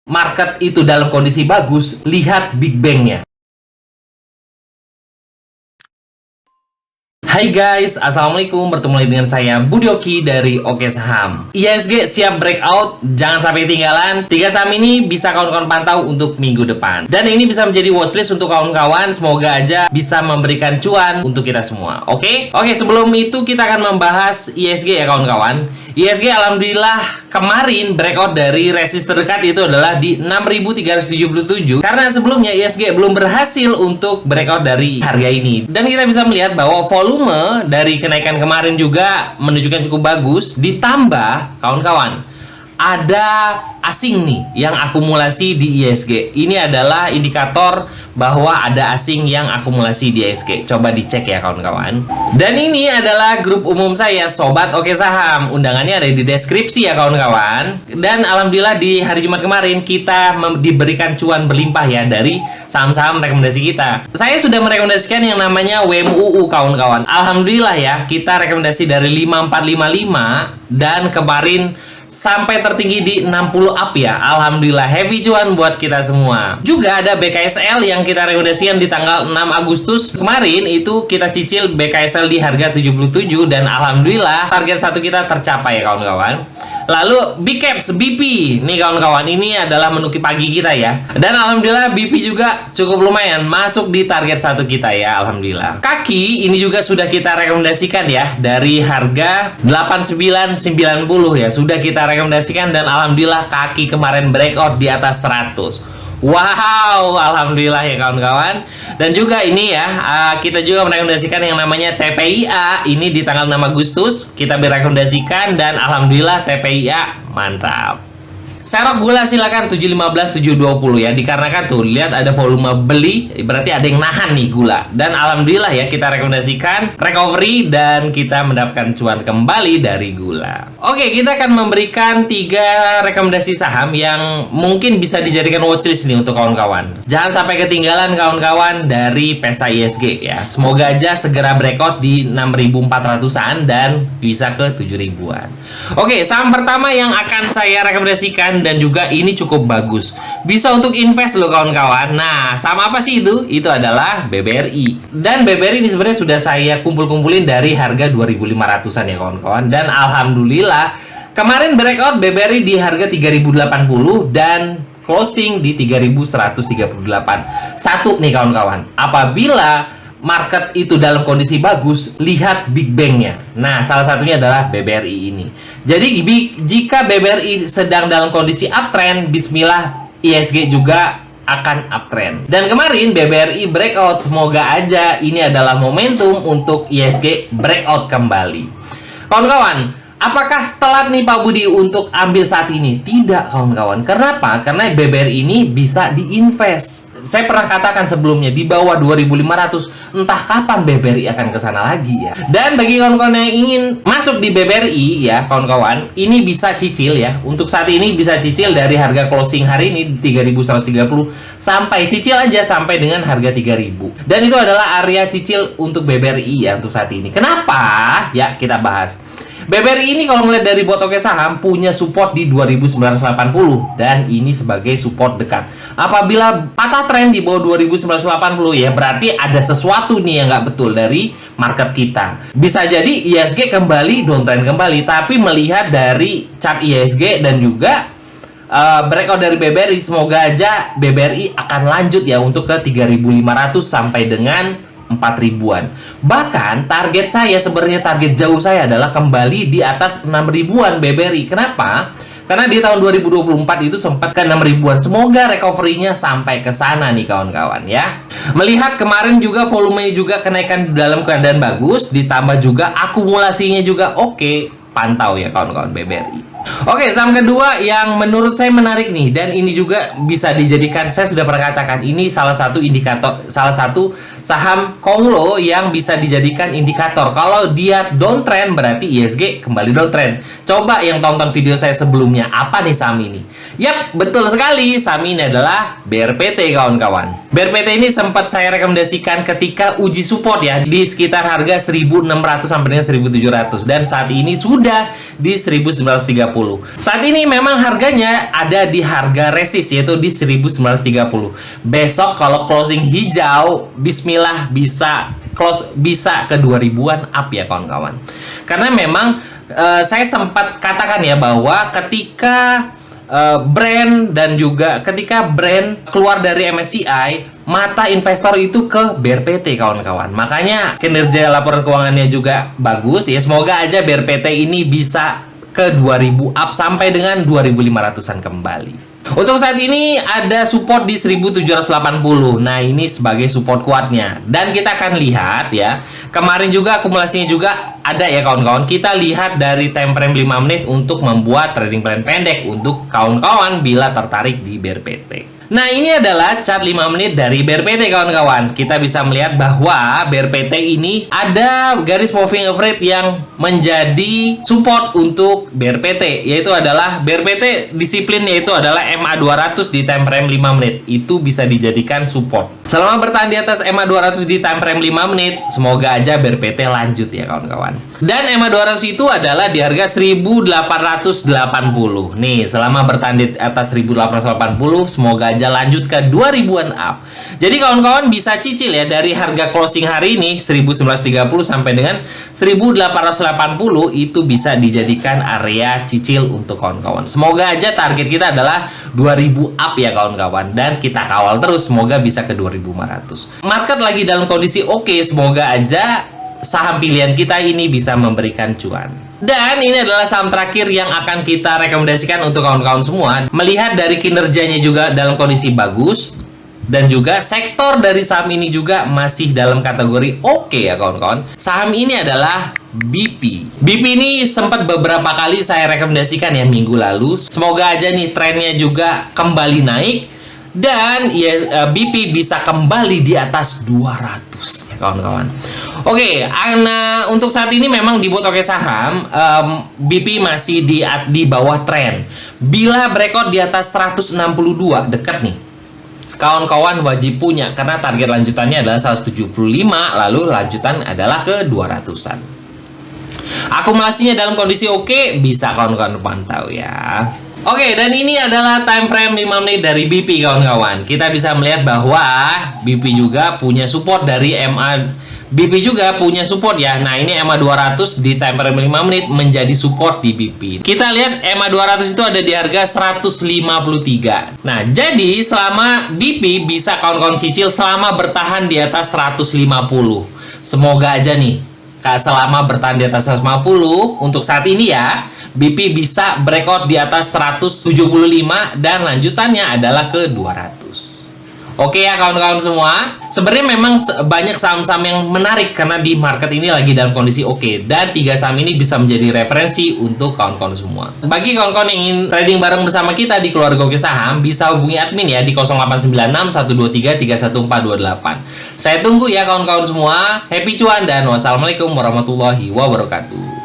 market itu dalam kondisi bagus, lihat Big Bang-nya. Hai guys, assalamualaikum. Bertemu lagi dengan saya Budi Oki dari Oke Saham. IHSG siap breakout, jangan sampai ketinggalan. 3 saham ini bisa kawan-kawan pantau untuk minggu depan. Dan ini bisa menjadi watchlist untuk kawan-kawan. Semoga aja bisa memberikan cuan untuk kita semua. Oke, sebelum itu kita akan membahas IHSG ya kawan-kawan. IHSG alhamdulillah kemarin breakout dari resisten terdekat itu adalah di 6.377. Karena sebelumnya IHSG belum berhasil untuk breakout dari harga ini. Dan kita bisa melihat bahwa volume dari kenaikan kemarin juga menunjukkan cukup bagus. Ditambah kawan-kawan, ada asing nih yang akumulasi di IHSG. Ini adalah indikator bahwa ada asing yang akumulasi di IHSG. Coba dicek ya kawan-kawan. Dan ini adalah grup umum saya, Sobat Oke Saham. Undangannya ada di deskripsi ya kawan-kawan. Dan alhamdulillah di hari Jumat kemarin kita diberikan cuan berlimpah ya dari saham-saham rekomendasi kita. Saya sudah merekomendasikan yang namanya WMUU kawan-kawan. Alhamdulillah ya, kita rekomendasi dari 5455 dan kemarin sampai tertinggi di 60 up ya. Alhamdulillah, happy cuan buat kita semua. Juga ada BKSL yang kita rekomendasikan di tanggal 6 Agustus kemarin. Itu kita cicil BKSL di harga 77 dan alhamdulillah target satu kita tercapai ya kawan-kawan. Lalu Big Caps BP nih kawan-kawan, ini adalah menu pagi kita ya. Dan alhamdulillah BP juga cukup lumayan masuk di target satu kita ya, alhamdulillah. Kaki ini juga sudah kita rekomendasikan ya dari harga 8990 ya. Sudah kita rekomendasikan dan alhamdulillah kaki kemarin breakout di atas 100. Wow, alhamdulillah ya kawan-kawan. Dan juga ini ya, kita juga merekomendasikan yang namanya TPIA. Ini di tanggal 6 Agustus kita merekomendasikan dan alhamdulillah TPIA mantap. Serok gula silakan 715 720 ya, dikarenakan tuh lihat ada volume beli, berarti ada yang nahan nih gula. Dan alhamdulillah ya kita rekomendasikan recovery dan kita mendapatkan cuan kembali dari gula. Oke, kita akan memberikan 3 rekomendasi saham yang mungkin bisa dijadikan watchlist nih untuk kawan-kawan. Jangan sampai ketinggalan kawan-kawan dari pesta IHSG ya. Semoga aja segera breakout di 6.400-an dan bisa ke 7.000-an. Oke, saham pertama yang akan saya rekomendasikan dan juga ini cukup bagus, bisa untuk invest loh kawan-kawan. Nah, sama apa sih itu? Itu adalah BBRI. Dan BBRI ini sebenarnya sudah saya kumpul-kumpulin dari harga 2.500-an ya kawan-kawan. Dan alhamdulillah kemarin breakout BBRI di harga 3.080 dan closing di 3.138. Satu nih kawan-kawan, apabila market itu dalam kondisi bagus, lihat Big Bang-nya. Nah, salah satunya adalah BBRI ini. Jadi jika BBRI sedang dalam kondisi uptrend, bismillah IHSG juga akan uptrend. Dan kemarin BBRI breakout, semoga aja ini adalah momentum untuk IHSG breakout kembali. Kawan-kawan, apakah telat nih Pak Budi untuk ambil saat ini? Tidak kawan-kawan. Kenapa? Karena BBRI ini bisa diinvest. Saya pernah katakan sebelumnya di bawah 2.500, entah kapan BBRI akan ke sana lagi ya. Dan bagi kawan-kawan yang ingin masuk di BBRI ya kawan-kawan, ini bisa cicil ya. Untuk saat ini bisa cicil dari harga closing hari ini 3.130 sampai cicil aja sampai dengan harga 3.000. Dan itu adalah area cicil untuk BBRI ya untuk saat ini. Kenapa? Ya, kita bahas. BBRI ini kalau melihat dari bot Oke Saham punya support di 2.980 dan ini sebagai support dekat. Apabila patah tren di bawah 2.980 ya berarti ada sesuatu nih yang nggak betul dari market kita. Bisa jadi IHSG kembali downtrend kembali, tapi melihat dari chart IHSG dan juga breakout dari BBRI, semoga aja BBRI akan lanjut ya untuk ke 3.500 sampai dengan 4.000-an. Bahkan target saya sebenarnya, target jauh saya adalah kembali di atas 6.000-an BBRI. Kenapa? Karena di tahun 2024 itu sempat ke 6.000-an. Semoga recovery-nya sampai ke sana nih kawan-kawan ya. Melihat kemarin juga volumenya juga kenaikan dalam keadaan bagus, ditambah juga akumulasinya juga oke. Pantau ya kawan-kawan BBRI. Oke, saham kedua yang menurut saya menarik nih, dan ini juga bisa dijadikan, saya sudah pernah katakan, ini salah satu indikator, salah satu saham Konglo yang bisa dijadikan indikator. Kalau dia downtrend berarti IHSG kembali downtrend. Coba yang tonton video saya sebelumnya, apa nih saham ini? Yap, betul sekali, saham ini adalah BRPT kawan-kawan. BRPT ini sempat saya rekomendasikan ketika uji support ya, di sekitar harga 1.600 sampai dengan 1.700, dan saat ini sudah di 1.930. Saat ini memang harganya ada di harga resist, yaitu di 1.930. Besok kalau closing hijau, bismillah bisa close, bisa ke 2000-an up ya kawan-kawan. Karena memang saya sempat katakan ya bahwa ketika brand dan juga ketika brand keluar dari MSCI, mata investor itu ke BRPT kawan-kawan. Makanya kinerja laporan keuangannya juga bagus ya. Semoga aja BRPT ini bisa ke 2000 up sampai dengan 2500-an kembali. Untuk saat ini ada support di 1780. Nah, ini sebagai support kuatnya. Dan kita akan lihat ya. Kemarin juga akumulasinya juga ada ya kawan-kawan. Kita lihat dari time frame 5 menit untuk membuat trading plan pendek untuk kawan-kawan bila tertarik di BRPT. Nah, ini adalah chart 5 menit dari BRPT kawan-kawan. Kita bisa melihat bahwa BRPT ini ada garis moving average yang menjadi support untuk BRPT, yaitu adalah BRPT disiplin, yaitu adalah MA200 di time frame 5 menit. Itu bisa dijadikan support. Selama bertahan di atas MA200 di time frame 5 menit, semoga aja BRPT lanjut ya kawan-kawan. Dan MA200 itu adalah di harga 1880. Nih, selama bertahan di atas 1880, semoga aja lanjut ke 2000-an up. Jadi kawan-kawan bisa cicil ya dari harga closing hari ini 1930 sampai dengan 1880, itu bisa dijadikan area cicil untuk kawan-kawan. Semoga aja target kita adalah 2000 up ya kawan-kawan, dan kita kawal terus semoga bisa ke 2500. Market lagi dalam kondisi oke, semoga aja saham pilihan kita ini bisa memberikan cuan. Dan ini adalah saham terakhir yang akan kita rekomendasikan untuk kawan-kawan semua. Melihat dari kinerjanya juga dalam kondisi bagus, dan juga sektor dari saham ini juga masih dalam kategori oke ya kawan-kawan. Saham ini adalah BP. BP ini sempat beberapa kali saya rekomendasikan ya minggu lalu. Semoga aja nih trennya juga kembali naik, dan ya, BP bisa kembali di atas 200 ya kawan-kawan. Oke, nah untuk saat ini memang dibuat oke saham, BP masih di bawah tren. Bila breakout di atas 162, dekat nih, kawan-kawan wajib punya, karena target lanjutannya adalah 175, lalu lanjutan adalah ke 200-an. Akumulasinya dalam kondisi oke, bisa kawan-kawan pantau ya. Oke, dan ini adalah time frame 5 menit dari BP kawan-kawan. Kita bisa melihat bahwa BP juga punya support dari BP juga punya support ya. Nah, ini MA200 di time frame 5 menit menjadi support di BP. Kita lihat MA200 itu ada di harga 153. Nah, jadi selama BP bisa kawan-kawan cicil selama bertahan di atas 150. Semoga aja nih, selama bertahan di atas 150 untuk saat ini ya, BP bisa breakout di atas 175 dan lanjutannya adalah ke 200. Oke ya kawan-kawan semua, sebenarnya memang banyak saham-saham yang menarik karena di market ini lagi dalam kondisi oke, dan 3 saham ini bisa menjadi referensi untuk kawan-kawan semua. Bagi kawan-kawan yang ingin trading bareng bersama kita di keluarga Oke Saham, bisa hubungi admin ya di 0896 123 31428. Saya tunggu ya kawan-kawan semua. Happy cuan dan wassalamualaikum warahmatullahi wabarakatuh.